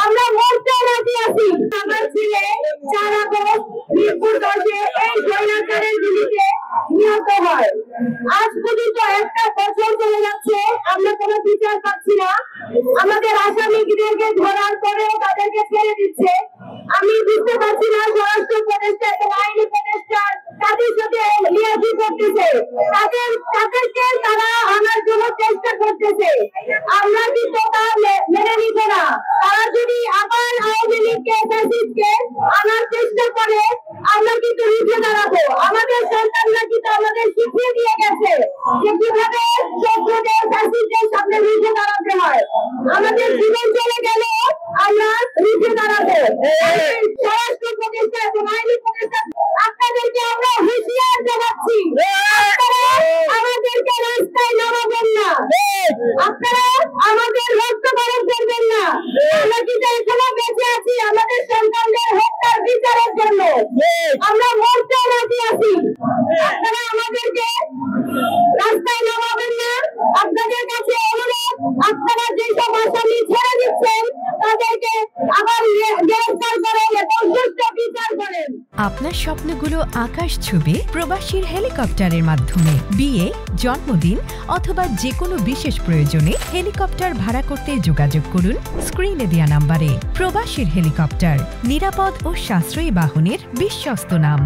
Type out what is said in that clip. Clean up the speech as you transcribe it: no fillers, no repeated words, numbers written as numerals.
আমরা মরতে রাজি আছি। আমার ছেলে 4 আগস্ট মিরপুর 10-এ এই স্বৈরাচারের গুলিতে নিহত হয়। আজ পর্যন্ত একটা বছর চলে যাচ্ছে, আমরা কোনো বিচার পাচ্ছি না। আমাদের আসামিদেরকে ধরার পরেও তাদেরকে ছেড়ে দিচ্ছে। আমি বুঝতে পারছি না স্বরাষ্ট্র উপদেষ্টা এবং আইন উপদেষ্টা তাদের সাথে লিয়াজি করতেছে, তাদেরকে তারা আনার জন্য চেষ্টা করতেছে। আমরা কিন্তু তা মেনে নিব না। তারা যদি আবার আওয়ামী লীগকে ফ্যাসিস্টকে আনার চেষ্টা করে, আমরা কিন্তু রুখে দাঁড়াবো। আমাদের সন্তানরা কিন্তু আমাদের শিখিয়ে দিয়ে গেছে যে কিভাবে শত্রুদের ফ্যাসিস্টদের সামনে রুখে দাঁড়াতে হয়। আমাদের জীবন চলে গেল, আমরা রুখে দাঁড়াবো। স্বরাষ্ট্র উপদেষ্টা এবং আইন উপদেষ্টা আপনাদেরকে আমরা হুঁশিয়ার জানাচ্ছি, আপনারা আমাদেরকে রাস্তায় নামাবেন না, আপনারা আমাদের রক্ত গরম করবেন না। আমরা কিন্তু এখনো বেঁচে আছি আমাদের সন্তানদের হত্যার বিচারের জন্য। আমরা মরতে রাজি আছি, আপনারা আমাদেরকে রাস্তায় নামাবেন না। আপনাদের কাছে অনুরোধ, আপনারা যেসব আসামি ছেড়ে দিচ্ছেন তাদেরকে আবার গ্রেফতার করেন এবং সুষ্ঠু বিচার করেন। আপনার স্বপ্নগুলো আকাশ ছুবে প্রবাসীর হেলিকপ্টারের মাধ্যমে। বিয়ে, জন্মদিন অথবা যে কোনো বিশেষ প্রয়োজনে হেলিকপ্টার ভাড়া করতে যোগাযোগ করুন স্ক্রিনে দেয়া নাম্বারে। প্রবাসীর হেলিকপ্টার, নিরাপদ ও সাশ্রয়ী বাহনের বিশ্বস্ত নাম।